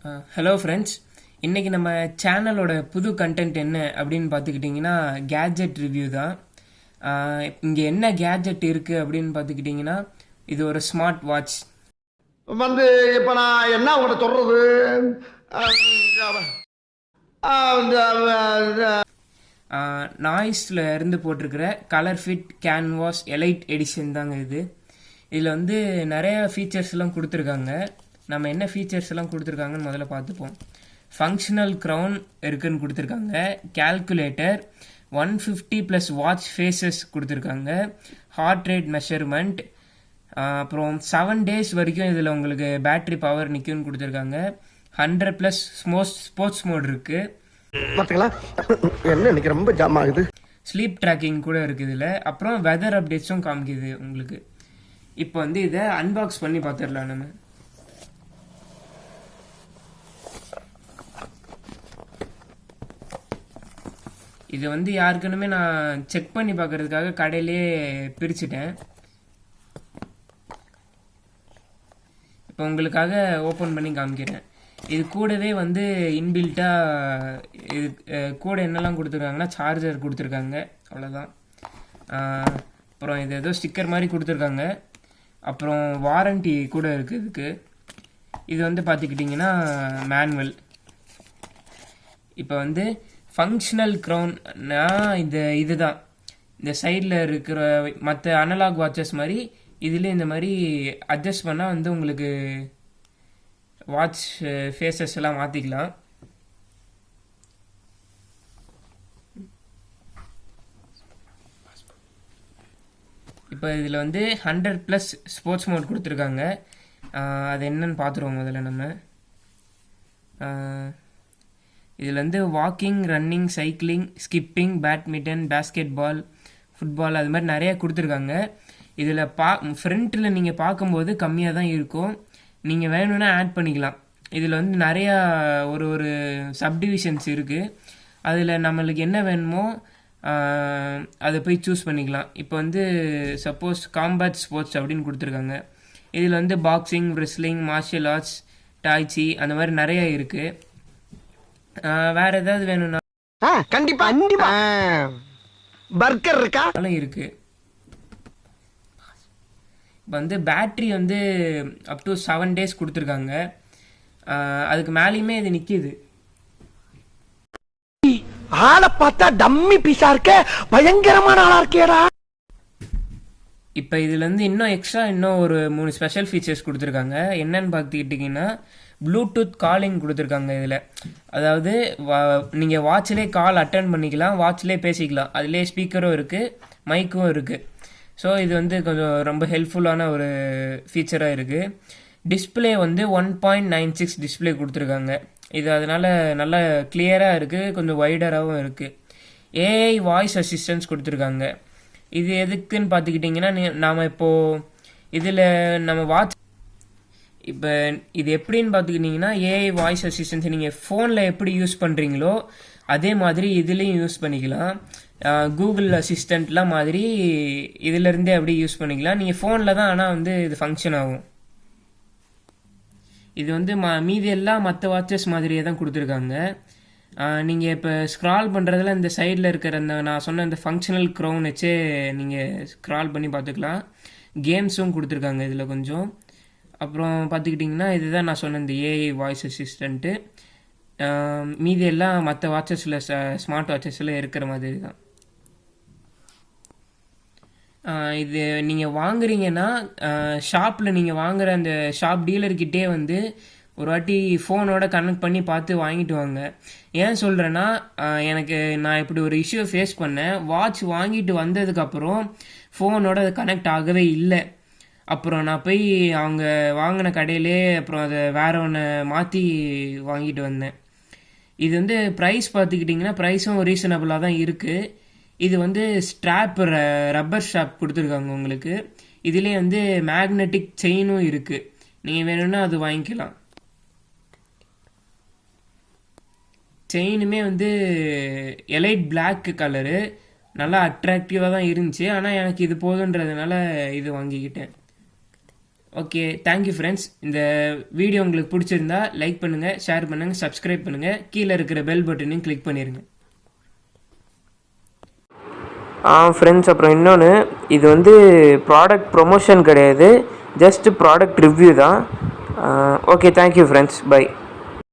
Hello friends, இன்றைக்கி நம்ம சேனலோட புது கண்டென்ட் என்ன அப்படின்னு பார்த்துக்கிட்டிங்கன்னா கேட்ஜெட் ரிவ்யூ தான். இங்கே என்ன கேட்ஜெட் இருக்குது அப்படின்னு பார்த்துக்கிட்டிங்கன்னா இது ஒரு ஸ்மார்ட் வாட்ச். வந்து இப்போ நான் என்ன உங்கள்கிட்ட சொல்கிறது? நாய்ஸில் இருந்து போட்டிருக்கிற colour fit canvas elite edition தாங்க இது. இதில் வந்து நிறைய ஃபீச்சர்ஸ்லாம் கொடுத்துருக்காங்க. நம்ம என்ன ஃபீச்சர்ஸ் எல்லாம் கொடுத்துருக்காங்கன்னு முதல்ல பார்த்துப்போம். ஃபங்க்ஷனல் க்ரௌன் இருக்குன்னு கொடுத்துருக்காங்க. கேல்குலேட்டர் 150 ப்ளஸ் வாட்ச் ஃபேஸஸ் கொடுத்துருக்காங்க. ஹார்ட் ரேட் மெஷர்மெண்ட், அப்புறம் 7 days வரைக்கும் இதில் உங்களுக்கு பேட்ரி பவர் நிற்கும்னு கொடுத்துருக்காங்க. 100 ப்ளஸ் ஸ்போர்ட்ஸ் மோட் இருக்குது. பார்த்தீங்களா என்ன இன்னைக்கு ரொம்ப ஜாம் ஆகுது. ஸ்லீப் ட்ராக்கிங் கூட இருக்குது இதில். அப்புறம் வெதர் அப்டேட்ஸும் காமிக்குது உங்களுக்கு. இப்போ வந்து இதை அன்பாக்ஸ் பண்ணி பார்த்துடலாம் நம்ம. இது வந்து யாருக்குனுமே நான் செக் பண்ணி பார்க்கறதுக்காக கடையிலே பிரிச்சுட்டேன். இப்போ உங்களுக்காக ஓப்பன் பண்ணி காமிக்கிறேன். இது கூடவே வந்து இன்பில்ட்டாக இது கூட என்னெல்லாம் கொடுத்துருக்காங்கன்னா சார்ஜர் கொடுத்துருக்காங்க, அவ்வளோதான். அப்புறம் இது ஏதோ ஸ்டிக்கர் மாதிரி கொடுத்துருக்காங்க. அப்புறம் வாரண்டி கூட இருக்குது இதுக்கு. இது வந்து பார்த்துக்கிட்டிங்கன்னா மேனுவல். இப்போ வந்து ஃபங்க்ஷனல் க்ரௌன்னா இதுதான். இந்த சைடில் இருக்கிற மற்ற அனலாக் வாட்சஸ் மாதிரி இதில் இந்த மாதிரி அட்ஜஸ்ட் பண்ணால் வந்து உங்களுக்கு வாட்ச் ஃபேஸஸ் எல்லாம் மாற்றிக்கலாம். இப்போ இதில் வந்து 100 ப்ளஸ் ஸ்போர்ட்ஸ் மோட் கொடுத்துருக்காங்க. அது என்னன்னு பார்த்துருவோம் முதல்ல நம்ம. இதில் வந்து walking, running, cycling, skipping, badminton, basketball, football, அது மாதிரி நிறையா கொடுத்துருக்காங்க. இதில் ஃப்ரண்ட்டில் நீங்கள் பார்க்கும்போது கம்மியாக தான் இருக்கும். நீங்கள் வேணும்னா ஆட் பண்ணிக்கலாம். இதில் வந்து நிறையா ஒரு சப்டிவிஷன்ஸ் இருக்குது. அதில் நம்மளுக்கு என்ன வேணுமோ அதை போய் சூஸ் பண்ணிக்கலாம். இப்போ வந்து சப்போஸ் காம்பேட் ஸ்போர்ட்ஸ் அப்படின்னு கொடுத்துருக்காங்க. இதில் வந்து பாக்ஸிங், ரெஸ்லிங், மார்ஷியல் ஆர்ட்ஸ், டாய்ச்சி, அந்த மாதிரி நிறையா இருக்குது. வேற ஏதாவது வேணும்னா கண்டிப்பா கண்டிப்பா பர்கர் இருக்கா இருக்கு. இப்போ வந்து பேட்ரி வந்து அப் டு 7 days கொடுத்துருக்காங்க. அதுக்கு மேலேயுமே இது நிற்கிது. ஆளை பார்த்தா டம்மி பீஸா இருக்க, பயங்கரமான ஆளா இருக்கேடா. இப்போ இதுல இருந்து இன்னும் ஒரு 3 ஸ்பெஷல் ஃபீச்சர்ஸ் கொடுத்துருக்காங்க. என்னன்னு பார்த்துக்கிட்டிங்கன்னா ப்ளூடூத் காலிங் கொடுத்துருக்காங்க இதில். அதாவது நீங்கள் வாட்சிலே கால் அட்டன் பண்ணிக்கலாம், வாட்சிலே பேசிக்கலாம். அதிலே ஸ்பீக்கரும் இருக்குது, மைக்கும் இருக்குது. ஸோ இது வந்து கொஞ்சம் ரொம்ப ஹெல்ப்ஃபுல்லான ஒரு ஃபீச்சராக இருக்குது. டிஸ்பிளே வந்து 1.96 டிஸ்பிளே கொடுத்துருக்காங்க. இது அதனால் நல்லா கிளியராக இருக்குது, கொஞ்சம் வைடராகவும் இருக்குது. ஏஐ வாய்ஸ் அசிஸ்டன்ஸ் கொடுத்துருக்காங்க. இது எதுக்குன்னு பார்த்துக்கிட்டிங்கன்னா நாம் இப்போது இதில் நம்ம வாட்ச் இப்போ இது எப்படின்னு பார்த்துக்கிட்டிங்கன்னா ஏஐ வாய்ஸ் அசிஸ்டன்ஸ் நீங்கள் ஃபோனில் எப்படி யூஸ் பண்ணுறீங்களோ அதே மாதிரி இதுலேயும் யூஸ் பண்ணிக்கலாம். கூகுள் அசிஸ்டண்ட்லாம் மாதிரி இதிலேருந்தே அப்படி யூஸ் பண்ணிக்கலாம். நீங்கள் ஃபோனில் தான் ஆனால் வந்து இது ஃபங்க்ஷன் ஆகும். இது வந்து மீதி எல்லாம் மற்ற வாட்சஸ் மாதிரியே தான் கொடுத்துருக்காங்க. நீங்கள் இப்போ ஸ்க்ரால் பண்ணுறதுல இந்த சைடில் இருக்கிற அந்த நான் சொன்ன இந்த ஃபங்க்ஷனல் க்ரௌன் வச்சே நீங்கள் ஸ்க்ரால் பண்ணி பார்த்துக்கலாம். கேம்ஸும் கொடுத்துருக்காங்க இதில் கொஞ்சம். அப்புறம் பார்த்துக்கிட்டிங்கன்னா இதுதான் நான் சொன்ன இந்த ஏஐ வாய்ஸ் அசிஸ்டண்ட்டு. மீதி எல்லாம் மற்ற வாட்சஸில் ஸ்மார்ட் வாட்சஸில் இருக்கிற மாதிரி தான். இது நீங்கள் வாங்குறீங்கன்னா ஷாப்பில் நீங்கள் வாங்குகிற அந்த ஷாப் டீலர்கிட்டே வந்து ஒரு வாட்டி ஃபோனோட கனெக்ட் பண்ணி பார்த்து வாங்கிட்டு வாங்க. ஏன் சொல்கிறேன்னா நான் இப்படி ஒரு இஷ்யூ ஃபேஸ் பண்ணேன். வாட்ச் வாங்கிட்டு வந்ததுக்கப்புறம் ஃபோனோட அது கனெக்ட் ஆகவே இல்லை. அப்புறம் நான் போய் அவங்க வாங்கின கடையிலே அப்புறம் அதை வேற ஒன்று மாற்றி வாங்கிட்டு வந்தேன். இது வந்து ப்ரைஸ் பார்த்துக்கிட்டிங்கன்னா ப்ரைஸும் ரீசனபிளாக தான் இருக்குது. இது வந்து ஸ்ட்ராப் ரப்பர் ஸ்ட்ராப் கொடுத்துருக்காங்க உங்களுக்கு. இதிலே வந்து மேக்னெட்டிக் செயினும் இருக்குது. நீங்கள் வேணும்னா அது வாங்கிக்கலாம். செயினுமே வந்து எலைட் பிளாக் கலரு, நல்லா அட்ராக்டிவாக தான் இருந்துச்சு. ஆனால் எனக்கு இது போதுன்றதுனால இது வாங்கிக்கிட்டேன். Okay, thank you friends. இந்த வீடியோ உங்களுக்கு பிடிச்சிருந்தா லைக் பண்ணுங்கள், ஷேர் பண்ணுங்கள், சப்ஸ்கிரைப் பண்ணுங்கள். கீழே இருக்கிற பெல் பட்டனையும் கிளிக் பண்ணிடுங்க. ஃப்ரெண்ட்ஸ், அப்புறம் இன்னொன்று, இது வந்து ப்ராடக்ட் ப்ரொமோஷன் கிடையாது, ஜஸ்ட் ப்ராடக்ட் ரிவ்யூ தான். Okay, thank you friends, by.